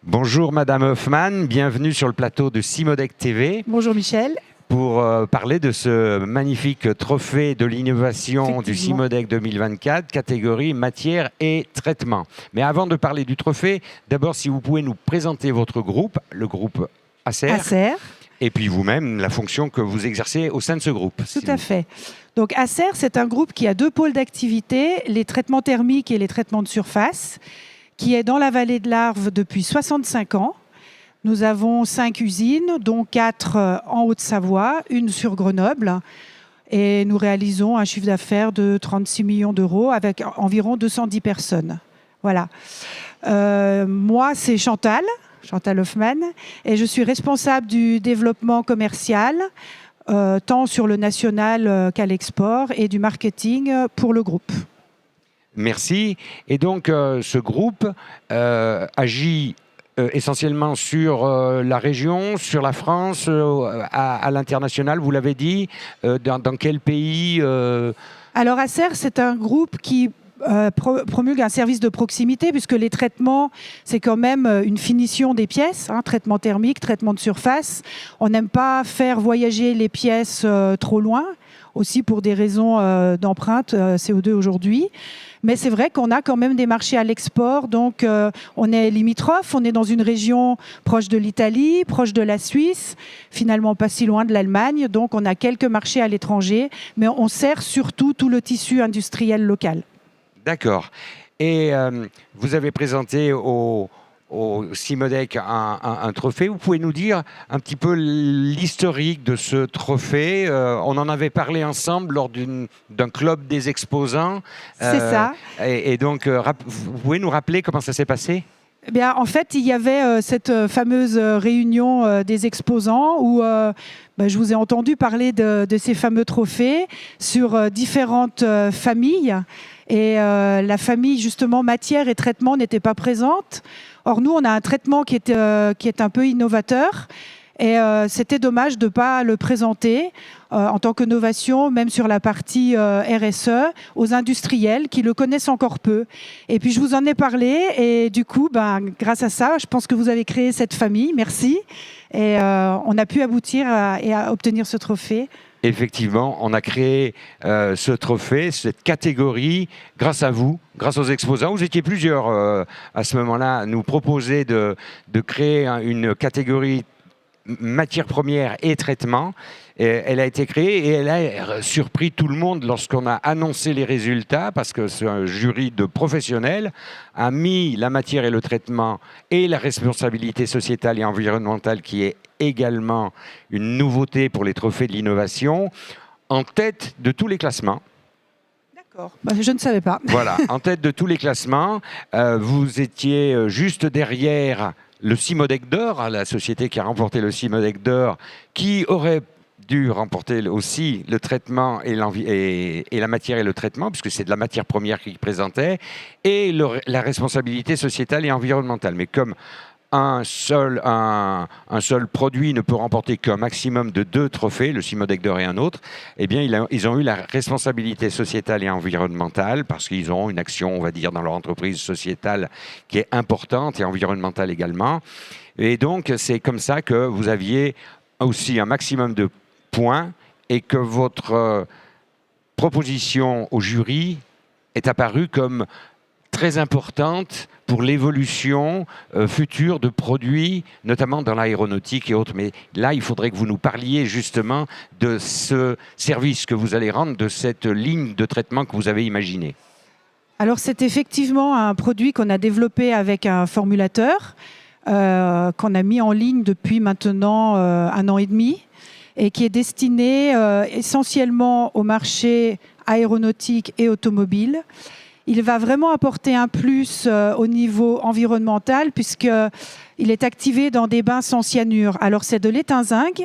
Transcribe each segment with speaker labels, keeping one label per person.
Speaker 1: Bonjour Madame Hoffmann, bienvenue sur le plateau de Cimodec TV
Speaker 2: Bonjour Michel.
Speaker 1: pour parler de ce magnifique trophée de l'innovation du
Speaker 2: Effectivement.
Speaker 1: Cimodec 2024, catégorie matière et traitement. Mais avant de parler du trophée, d'abord si vous pouvez nous présenter votre groupe, le groupe Acer,
Speaker 2: Acer,
Speaker 1: et puis vous-même, la fonction que vous exercez au sein de ce groupe.
Speaker 2: tout à fait. Donc Acer, c'est un groupe qui a deux pôles d'activité, les traitements thermiques et les traitements de surface, qui est dans la vallée de l'Arve depuis 65 ans. Nous avons 5 usines, dont 4 en Haute-Savoie, une sur Grenoble. Et nous réalisons un chiffre d'affaires de 36 millions d'euros avec environ 210 personnes. Voilà. Moi, c'est Chantal Hoffmann, et je suis responsable du développement commercial, tant sur le national qu'à l'export, et du marketing pour le groupe.
Speaker 1: Merci. Et donc ce groupe agit essentiellement sur la région, sur la France, à l'international, vous l'avez dit. Dans quel pays
Speaker 2: Alors Acer, c'est un groupe qui promulgue un service de proximité, puisque les traitements, c'est quand même une finition des pièces, traitement thermique, traitement de surface. On n'aime pas faire voyager les pièces trop loin, aussi pour des raisons d'empreinte CO2 aujourd'hui. Mais c'est vrai qu'on a quand même des marchés à l'export, donc on est limitrophe, on est dans une région proche de l'Italie, proche de la Suisse, finalement pas si loin de l'Allemagne, donc on a quelques marchés à l'étranger, mais on sert surtout tout le tissu industriel local.
Speaker 1: D'accord. Et vous avez présenté au Cimodec un trophée. Vous pouvez nous dire un petit peu l'historique de ce trophée? On en avait parlé ensemble lors d'un club des exposants.
Speaker 2: C'est ça.
Speaker 1: Et donc, vous pouvez nous rappeler comment ça s'est passé?
Speaker 2: Eh bien, en fait, il y avait cette fameuse réunion des exposants où je vous ai entendu parler de ces fameux trophées sur différentes familles. Et la famille, justement, matière et traitement n'était pas présente. Or, nous, on a un traitement qui est un peu innovateur. Et c'était dommage de ne pas le présenter en tant que novation, même sur la partie RSE, aux industriels qui le connaissent encore peu. Et puis je vous en ai parlé et du coup, grâce à ça, je pense que vous avez créé cette famille. Merci. Et on a pu aboutir à obtenir ce trophée.
Speaker 1: Effectivement, on a créé ce trophée, cette catégorie, grâce à vous, grâce aux exposants. Vous étiez plusieurs à ce moment-là à nous proposer de créer une catégorie matière première et traitement. Elle a été créée et elle a surpris tout le monde lorsqu'on a annoncé les résultats, parce que c'est un jury de professionnels a mis la matière et le traitement et la responsabilité sociétale et environnementale, qui est également une nouveauté pour les trophées de l'innovation, en tête de tous les classements.
Speaker 2: D'accord, je ne savais pas.
Speaker 1: Voilà, en tête de tous les classements. Vous étiez juste derrière le Cimodec d'or, la société qui a remporté le Cimodec d'or, qui aurait dû remporter aussi le traitement et la matière et le traitement, puisque c'est de la matière première qu'il présentait, et la responsabilité sociétale et environnementale. Mais comme un seul produit ne peut remporter qu'un maximum de 2 trophées, le Cimodec d'or et un autre, eh bien, ils ont eu la responsabilité sociétale et environnementale, parce qu'ils ont une action, on va dire, dans leur entreprise sociétale qui est importante et environnementale également. Et donc, c'est comme ça que vous aviez aussi un maximum de points et que votre proposition au jury est apparue comme très importante pour l'évolution future de produits, notamment dans l'aéronautique et autres. Mais là, il faudrait que vous nous parliez justement de ce service que vous allez rendre, de cette ligne de traitement que vous avez imaginée.
Speaker 2: Alors, c'est effectivement un produit qu'on a développé avec un formulateur qu'on a mis en ligne depuis maintenant 1 an et demi et qui est destiné essentiellement au marché aéronautique et automobile. Il va vraiment apporter un plus au niveau environnemental, puisqu'il est activé dans des bains sans cyanure. Alors, c'est de l'étain zinc.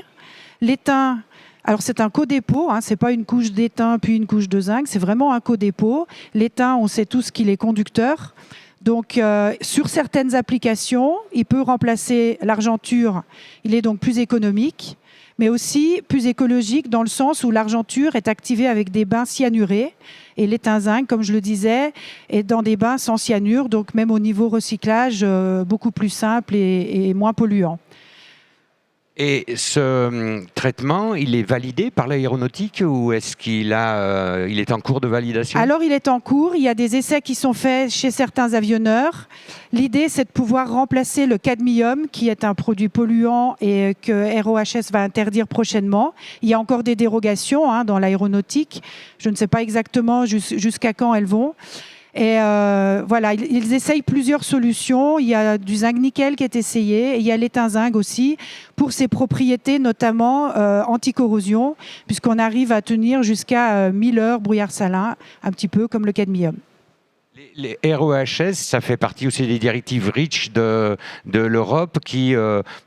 Speaker 2: L'étain, alors c'est un codépôt, ce n'est pas une couche d'étain puis une couche de zinc, c'est vraiment un codépôt. L'étain, on sait tous qu'il est conducteur. Donc, sur certaines applications, il peut remplacer l'argenture. Il est donc plus économique. mais aussi plus écologique dans le sens où l'argenture est activée avec des bains cyanurés et l'étain zinc, comme je le disais, est dans des bains sans cyanure, donc même au niveau recyclage, beaucoup plus simple et moins polluant.
Speaker 1: Et ce traitement, il est validé par l'aéronautique ou est-ce qu'il est en cours de validation?
Speaker 2: Alors, il est en cours. Il y a des essais qui sont faits chez certains avionneurs. L'idée, c'est de pouvoir remplacer le cadmium, qui est un produit polluant et que ROHS va interdire prochainement. Il y a encore des dérogations dans l'aéronautique. Je ne sais pas exactement jusqu'à quand elles vont. Et voilà, ils essayent plusieurs solutions. Il y a du zinc nickel qui est essayé, et il y a l'étain zinc aussi, pour ses propriétés notamment anti-corrosion, puisqu'on arrive à tenir jusqu'à 1000 heures brouillard salin, un petit peu comme le cadmium.
Speaker 1: Les ROHS, ça fait partie aussi des directives REACH de l'Europe qui,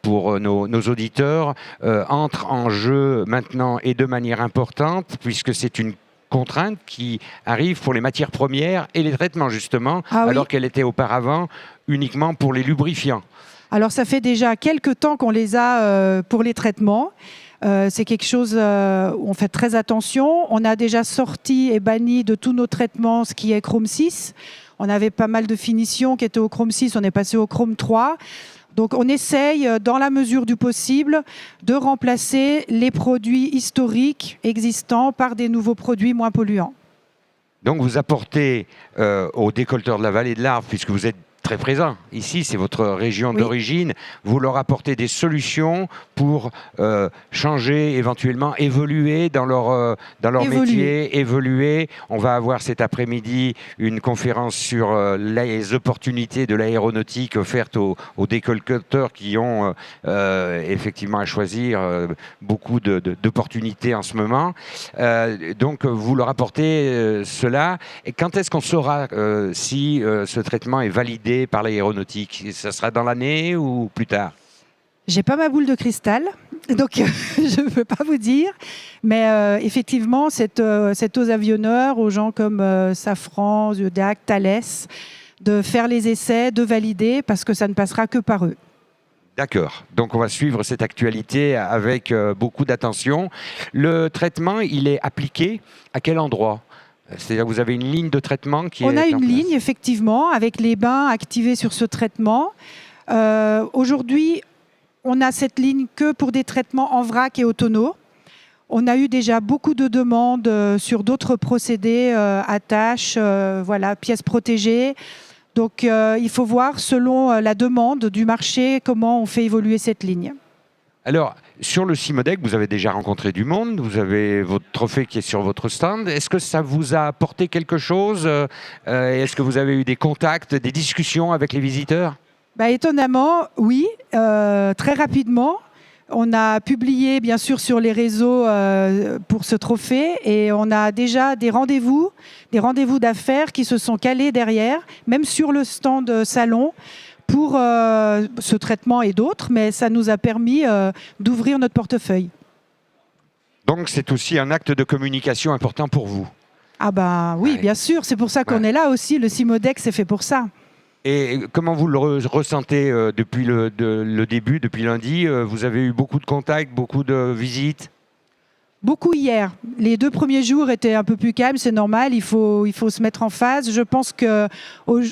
Speaker 1: pour nos auditeurs, entrent en jeu maintenant et de manière importante, puisque c'est une contrainte qui arrive pour les matières premières et les traitements, justement, alors qu'elle était auparavant uniquement pour les lubrifiants.
Speaker 2: Alors, ça fait déjà quelques temps qu'on les a pour les traitements. C'est quelque chose où on fait très attention. On a déjà sorti et banni de tous nos traitements ce qui est chrome 6. On avait pas mal de finitions qui étaient au chrome 6, on est passé au chrome 3. Donc on essaye, dans la mesure du possible, de remplacer les produits historiques existants par des nouveaux produits moins polluants.
Speaker 1: Donc vous apportez aux décolleteurs de la vallée de l'Arve, puisque vous êtes très présent. Ici, c'est votre région d'origine. Vous leur apportez des solutions pour changer, éventuellement évoluer dans leur métier, évoluer. On va avoir cet après-midi une conférence sur les opportunités de l'aéronautique offertes aux décolleteurs qui ont effectivement à choisir beaucoup d'opportunités en ce moment. Donc, vous leur apportez cela. Et quand est-ce qu'on saura si ce traitement est validé par l'aéronautique? Ça sera dans l'année ou plus tard?
Speaker 2: J'ai pas ma boule de cristal, donc je ne peux pas vous dire. Mais effectivement, c'est aux avionneurs, aux gens comme Safran, Zodiac, Thales, de faire les essais, de valider, parce que ça ne passera que par eux.
Speaker 1: D'accord. Donc, on va suivre cette actualité avec beaucoup d'attention. Le traitement, il est appliqué à quel endroit? C'est-à-dire que vous avez une ligne de traitement qui est en place.
Speaker 2: On a une ligne, effectivement, avec les bains activés sur ce traitement. Aujourd'hui, on a cette ligne que pour des traitements en vrac et autonomes. On a eu déjà beaucoup de demandes sur d'autres procédés, attaches, pièces protégées. Donc, il faut voir, selon la demande du marché, comment on fait évoluer cette ligne.
Speaker 1: Alors, sur le CIMODEC, vous avez déjà rencontré du monde, vous avez votre trophée qui est sur votre stand. Est-ce que ça vous a apporté quelque chose? Est-ce que vous avez eu des contacts, des discussions avec les visiteurs?
Speaker 2: Étonnamment, oui, très rapidement. On a publié, bien sûr, sur les réseaux pour ce trophée, et on a déjà des rendez-vous d'affaires qui se sont calés derrière, même sur le stand salon, pour ce traitement et d'autres, mais ça nous a permis d'ouvrir notre portefeuille.
Speaker 1: Donc c'est aussi un acte de communication important pour vous?
Speaker 2: Ah oui, bien sûr, c'est pour ça qu'on est là aussi, le CIMODEC, c'est fait pour ça.
Speaker 1: Et comment vous le ressentez depuis le début, depuis lundi? Vous avez eu beaucoup de contacts, beaucoup de visites?
Speaker 2: Beaucoup hier. Les 2 premiers jours étaient un peu plus calmes, c'est normal, il faut se mettre en phase. Je pense que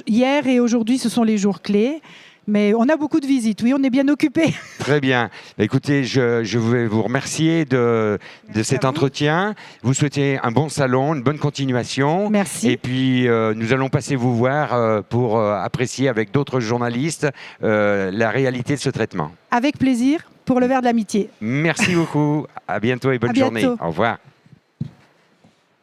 Speaker 2: hier et aujourd'hui, ce sont les jours clés. Mais on a beaucoup de visites, oui, on est bien occupés.
Speaker 1: Très bien. Écoutez, je vais vous remercier de cet entretien. Vous souhaitez un bon salon, une bonne continuation.
Speaker 2: Merci.
Speaker 1: Et puis, nous allons passer vous voir pour apprécier avec d'autres journalistes la réalité de ce traitement.
Speaker 2: Avec plaisir, pour le verre de l'amitié.
Speaker 1: Merci beaucoup. À bientôt et bonne journée. Au revoir.